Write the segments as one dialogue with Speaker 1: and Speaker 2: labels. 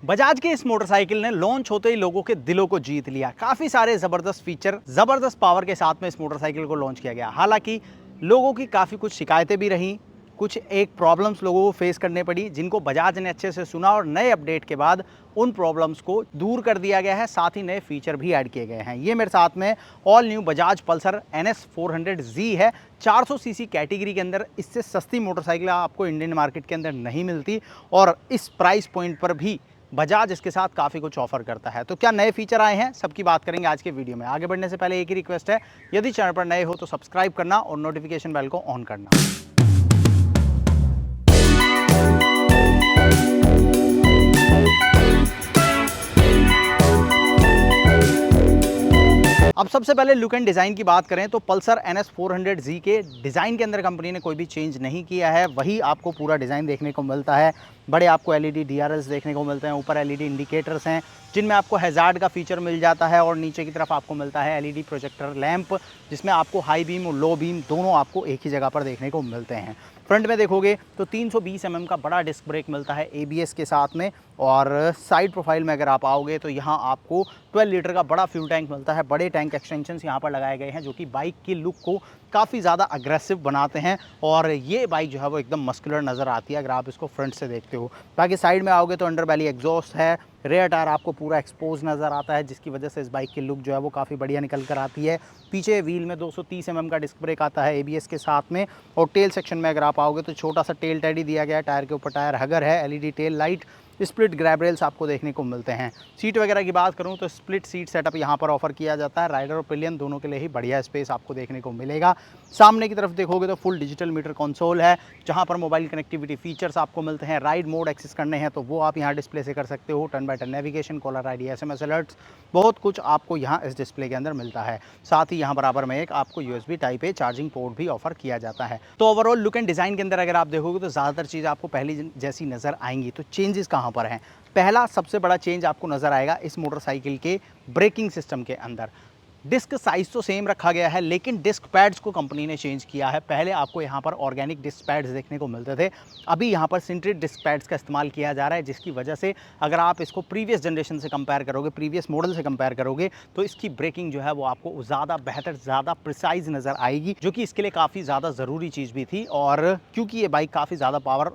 Speaker 1: बजाज के इस मोटरसाइकिल ने लॉन्च होते ही लोगों के दिलों को जीत लिया। काफी सारे जबरदस्त फीचर, जबरदस्त पावर के साथ में इस मोटरसाइकिल को लॉन्च किया गया। हालांकि लोगों की काफी कुछ शिकायतें भी रहीं, कुछ एक प्रॉब्लम्स लोगों को फेस करने पड़ी, जिनको बजाज ने अच्छे से सुना और नए अपडेट के बाद उन प्रॉब्लम्स को दूर कर दिया गया है। साथ ही नए फीचर भी ऐड किए गए हैं। ये मेरे साथ में all new Bajaj Pulsar NS 400Z है। 400 सीसी कैटेगरी के अंदर इससे सस्ती मोटरसाइकिल आपको इंडियन मार्केट के अंदर नहीं मिलती और इस प्राइस पॉइंट पर भी बजाज इसके साथ काफ़ी कुछ ऑफर करता है। तो क्या नए फीचर आए हैं, सबकी बात करेंगे आज के वीडियो में। आगे बढ़ने से पहले एक ही रिक्वेस्ट है, यदि चैनल पर नए हो तो सब्सक्राइब करना और नोटिफिकेशन बेल को ऑन करना। अब सबसे पहले लुक एंड डिज़ाइन की बात करें तो पल्सर NS 400Z के डिज़ाइन के अंदर कंपनी ने कोई भी चेंज नहीं किया है। वही आपको पूरा डिज़ाइन देखने को मिलता है। बड़े आपको LED DRLs देखने को मिलते हैं, ऊपर LED इंडिकेटर्स हैं जिनमें आपको हैज़ार्ड का फीचर मिल जाता है और नीचे की तरफ आपको मिलता है LED प्रोजेक्टर लैंप, जिसमें आपको हाई बीम और लो बीम दोनों आपको एक ही जगह पर देखने को मिलते हैं। फ्रंट में देखोगे तो 320 mm का बड़ा डिस्क ब्रेक मिलता है ABS के साथ में, और साइड प्रोफाइल में अगर आप आओगे तो यहाँ आपको 12 लीटर का बड़ा फ्यूल टैंक मिलता है। बड़े टैंक एक्सटेंशंस यहाँ पर लगाए गए हैं जो कि बाइक की लुक को काफ़ी ज़्यादा अग्रेसिव बनाते हैं और ये बाइक जो है वो एकदम मस्कुलर नज़र आती है अगर आप इसको फ्रंट से देखते हो। बाकी साइड में आओगे तो अंडर बैली एग्जॉस्ट है, रेयर टायर आपको पूरा एक्सपोज नज़र आता है, जिसकी वजह से इस बाइक की लुक जो है वो काफ़ी बढ़िया निकल कर आती है। पीछे व्हील में 230 mm का डिस्क ब्रेक आता है ABS के साथ में, और टेल सेक्शन में अगर आप आओगे तो छोटा सा टेल टैडी दिया गया है। टायर के ऊपर टायर हगर है, LED tail light, split grab rails आपको देखने को मिलते हैं। सीट वगैरह की बात करूं तो स्प्लिट सीट सेटअप यहां पर ऑफर किया जाता है। राइडर और पिलियन दोनों के लिए ही बढ़िया स्पेस आपको देखने को मिलेगा। सामने की तरफ देखोगे तो फुल डिजिटल मीटर कंसोल है, जहां पर मोबाइल कनेक्टिविटी फीचर्स आपको मिलते हैं। राइड मोड एक्सेस करने हैं तो वो आप यहां डिस्प्ले से कर सकते हो। Turn by turn navigation, caller ID, SMS alerts, बहुत कुछ आपको यहाँ इस डिस्प्ले के अंदर मिलता है। साथ ही यहाँ बराबर में एक आपको USB type A charging port भी ऑफर किया जाता है। तो ओवरऑल लुक एंड डिज़ाइन के अंदर अगर आप देखोगे तो ज़्यादातर चीज़ आपको पहली जैसी नज़र आएंगी। तो चेंजेस कहाँ पर हैं? पहला सबसे बड़ा चेंज आपको नज़र आएगा इस मोटरसाइकिल के ब्रेकिंग सिस्टम के अंदर। डिस्क साइज़ तो सेम रखा गया है, लेकिन डिस्क पैड्स को कंपनी ने चेंज किया है। पहले आपको यहाँ पर ऑर्गेनिक डिस्क पैड्स देखने को मिलते थे, अभी यहाँ पर सिंथेटिक डिस्क पैड्स का इस्तेमाल किया जा रहा है, जिसकी वजह से अगर आप इसको प्रीवियस जनरेशन से कंपेयर करोगे, प्रीवियस मॉडल से कंपेयर करोगे, तो इसकी ब्रेकिंग जो है वो आपको ज़्यादा बेहतर, ज़्यादा प्रिसाइज नज़र आएगी, जो कि इसके लिए काफ़ी ज़्यादा ज़रूरी चीज़ भी थी। और क्योंकि ये बाइक काफ़ी ज़्यादा पावर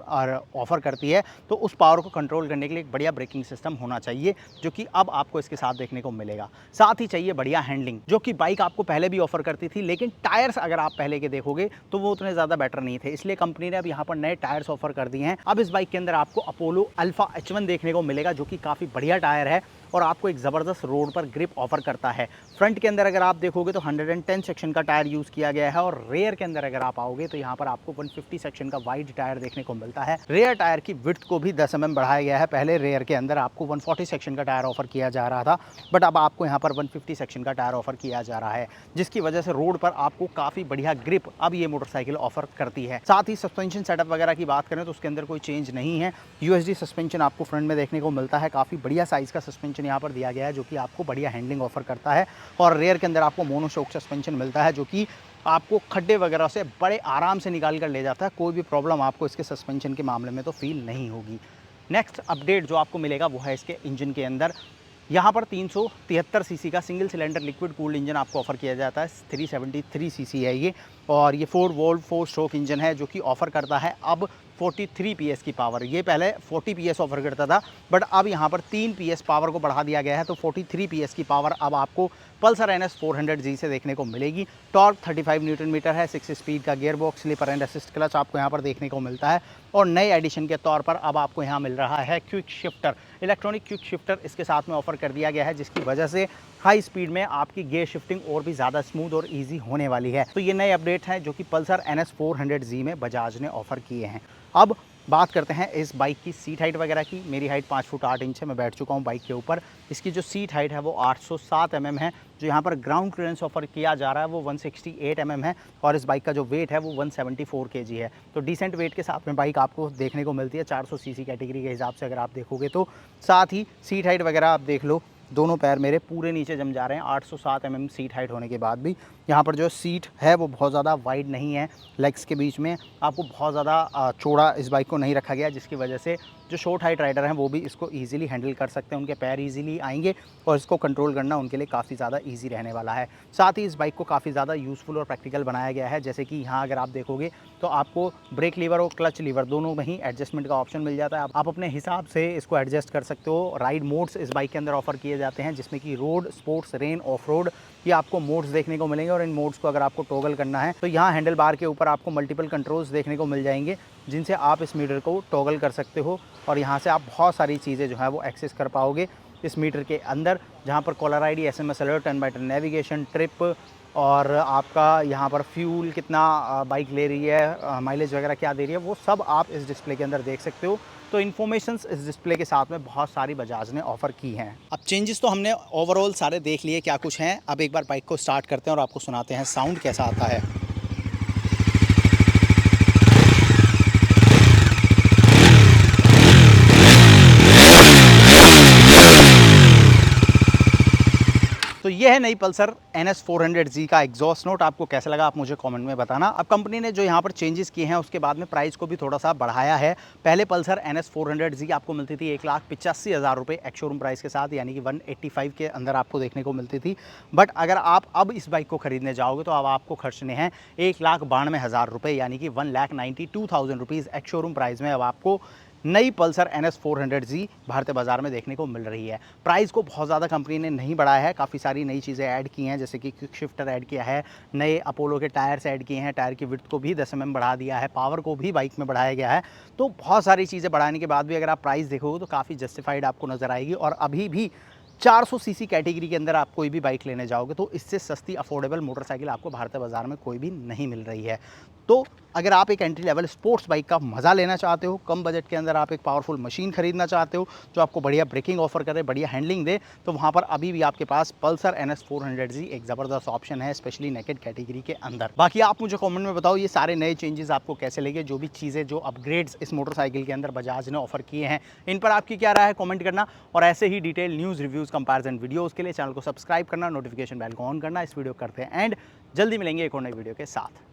Speaker 1: ऑफर करती है, तो उस पावर को कंट्रोल करने के लिए एक बढ़िया ब्रेकिंग सिस्टम होना चाहिए, जो कि अब आपको इसके साथ देखने को मिलेगा। साथ ही चाहिए बढ़िया हैंडलिंग, जो कि बाइक आपको पहले भी ऑफर करती थी, लेकिन टायर्स अगर आप पहले के देखोगे तो वो उतने ज़्यादा बेटर नहीं थे, इसलिए कंपनी ने अब यहाँ पर नए टायर्स ऑफर कर दिए हैं। अब इस बाइक के अंदर आपको अपोलो अल्फा H1 देखने को मिलेगा, जो कि काफ़ी बढ़िया टायर है और आपको एक ज़बरदस्त रोड पर ग्रिप ऑफर करता है। फ्रंट के अंदर अगर आप देखोगे तो 110 सेक्शन का टायर यूज़ किया गया है, और रेयर के अंदर अगर आप आओगे तो यहाँ पर आपको 150 सेक्शन का वाइड टायर देखने को मिलता है। रेयर टायर की विड्थ को भी 10 mm बढ़ाया गया है। पहले रेयर के अंदर आपको 140 सेक्शन का टायर ऑफर किया जा रहा था, बट अब आपको यहाँ पर 150 सेक्शन का टायर ऑफर किया जा रहा है, जिसकी वजह से रोड पर आपको काफ़ी बढ़िया ग्रिप अब ये मोटरसाइकिल ऑफर करती है। साथ ही सस्पेंशन सेटअप वगैरह की बात करें तो उसके अंदर कोई चेंज नहीं है। USD सस्पेंशन आपको फ्रंट में देखने को मिलता है, काफ़ी बढ़िया साइज़ का सस्पेंशन यहाँ पर दिया गया है, जो कि आपको बढ़िया हैंडलिंग ऑफर करता है। और रेयर के अंदर आपको मोनोशॉक सस्पेंशन मिलता है, जो कि आपको खड्डे वगैरह से बड़े आराम से निकाल कर ले जाता है। कोई भी प्रॉब्लम आपको इसके सस्पेंशन के मामले में तो फील नहीं होगी। नेक्स्ट अपडेट जो आपको मिलेगा वो है इसके इंजन के अंदर। यहाँ पर 373 सीसी का single cylinder liquid cooled engine आपको ऑफर किया जाता है। 373 सीसी है ये, और ये 4 वोल्ट 4 स्ट्रोक इंजन है, जो कि ऑफर करता है अब 43 PS की पावर। ये पहले 40 PS ऑफर करता था, बट अब यहाँ पर 3 PS पावर को बढ़ा दिया गया है, तो 43 PS की पावर अब आपको पल्सर NS 400Z से देखने को मिलेगी। टॉर्क 35 न्यूटन मीटर है, 6 स्पीड का gear box, slipper and assist clutch आपको यहाँ पर देखने को मिलता है, और नए एडिशन के तौर पर अब आपको यहाँ मिल रहा है quick shifter. Electronic quick shifter इसके साथ में ऑफर कर दिया गया है, जिसकी वजह से हाई स्पीड में आपकी गियर शिफ्टिंग और भी ज़्यादा स्मूथ और ईजी होने वाली है। तो ये नए अपडेट हैं जो कि पल्सर NS 400Z में बजाज ने ऑफर किए हैं। अब बात करते हैं इस बाइक की सीट हाइट वगैरह की। मेरी हाइट 5 फुट 8 इंच है, मैं बैठ चुका हूँ बाइक के ऊपर। इसकी जो सीट हाइट है वो 807 mm है। जो यहाँ पर ग्राउंड क्लियरेंस ऑफर किया जा रहा है वो 168 mm है, और इस बाइक का जो वेट है वो 174 kg है। तो डिसेंट वेट के साथ में बाइक आपको देखने को मिलती है 400 सीसी कैटेगरी के हिसाब से अगर आप देखोगे तो। साथ ही सीट हाइट वगैरह आप देख लो, दोनों पैर मेरे पूरे नीचे जम जा रहे हैं। 807 mm सीट हाइट होने के बाद भी यहाँ पर जो सीट है वो बहुत ज़्यादा वाइड नहीं है। लेग्स के बीच में आपको बहुत ज़्यादा चौड़ा इस बाइक को नहीं रखा गया, जिसकी वजह से जो शॉर्ट हाइट राइडर हैं वो भी इसको ईजिली हैंडल कर सकते हैं, उनके पैर ईजिली आएंगे और इसको कंट्रोल करना उनके लिए काफ़ी ज़्यादा ईजी रहने वाला है। साथ ही इस बाइक को काफ़ी ज़्यादा यूज़फुल और प्रैक्टिकल बनाया गया है, जैसे कि यहाँ अगर आप देखोगे तो आपको ब्रेक लीवर और क्लच लीवर दोनों में ही एडजस्टमेंट का ऑप्शन मिल जाता है। आप अपने हिसाब से इसको एडजस्ट कर सकते हो। राइड मोड्स इस बाइक के अंदर ऑफर किए जाते हैं, जिसमें कि road, sports, rain, of road, ये आपको मोड्स देखने को मिलेंगे। और इन मोड्स को अगर आपको टॉगल करना है तो यहाँ हैंडल बार के ऊपर आपको मल्टीपल कंट्रोल्स देखने को मिल जाएंगे, जिनसे आप इस मीटर को टॉगल कर सकते हो और यहाँ से आप बहुत सारी चीज़ें जो है वो एक्सेस कर पाओगे इस मीटर के अंदर, जहाँ पर caller ID, SMS alert, 10x10 navigation, trip और आपका यहाँ पर फ्यूल कितना बाइक ले रही है, माइलेज वगैरह क्या दे रही है, वो सब आप इस डिस्प्ले के अंदर देख सकते हो। तो इन्फॉर्मेशंस इस डिस्प्ले के साथ में बहुत सारी बजाज ने ऑफ़र की हैं। अब चेंजेस तो हमने ओवरऑल सारे देख लिए क्या कुछ हैं। अब एक बार बाइक को स्टार्ट करते हैं और आपको सुनाते हैं साउंड कैसा आता है। तो ये है नई पल्सर NS 400Z का एग्जॉस्ट नोट। आपको कैसा लगा आप मुझे कमेंट में बताना। अब कंपनी ने जो यहाँ पर चेंजेस किए हैं उसके बाद में प्राइस को भी थोड़ा सा बढ़ाया है। पहले पल्सर NS 400Z आपको मिलती थी 1,85,000 रुपये एक्स शोरूम प्राइस के साथ, यानी कि 185 के अंदर आपको देखने को मिलती थी। बट अगर आप अब इस बाइक को खरीदने जाओगे तो अब आपको खर्चने हैं 1,92,000 रुपये, यानी कि 1,92,000 रुपीज़ एक्स शोरूम प्राइस में अब आपको नई पल्सर NS 400Z भारतीय बाजार में देखने को मिल रही है। प्राइस को बहुत ज़्यादा कंपनी ने नहीं बढ़ाया है, काफ़ी सारी नई चीज़ें ऐड की हैं, जैसे कि क्विक शिफ्टर ऐड किया है, नए अपोलो के टायर्स ऐड किए हैं, टायर की विड्थ को भी 10 mm बढ़ा दिया है, पावर को भी बाइक में बढ़ाया गया है। तो बहुत सारी चीज़ें बढ़ाने के बाद भी अगर आप प्राइस देखोगे तो काफ़ी जस्टिफाइड आपको नज़र आएगी। और अभी भी 400 सीसी कैटेगरी के अंदर आप कोई भी बाइक लेने जाओगे तो इससे सस्ती अफोर्डेबल मोटरसाइकिल आपको भारतीय बाजार में कोई भी नहीं मिल रही है। तो अगर आप एक एंट्री लेवल स्पोर्ट्स बाइक का मज़ा लेना चाहते हो, कम बजट के अंदर आप एक पावरफुल मशीन खरीदना चाहते हो जो आपको बढ़िया ब्रेकिंग ऑफर करे, बढ़िया हैंडलिंग दे, तो वहाँ पर अभी भी आपके पास पल्सर NS 400Z एक ज़बरदस्त ऑप्शन है, स्पेशली नेकेड कैटेगरी के अंदर। बाकी आप मुझे कमेंट में बताओ ये सारे नए चेंजेस आपको कैसे लगे, जो भी चीज़ें, जो अपग्रेड्स इस मोटरसाइकिल के अंदर बजाज ने ऑफर किए हैं, इन पर आपकी क्या राय है कमेंट करना। और ऐसे ही detail news, reviews, comparison videos के लिए चैनल को सब्सक्राइब करना, नोटिफिकेशन बेल को ऑन करना। इस वीडियो करते हैं एंड जल्दी मिलेंगे एक और नई वीडियो के साथ।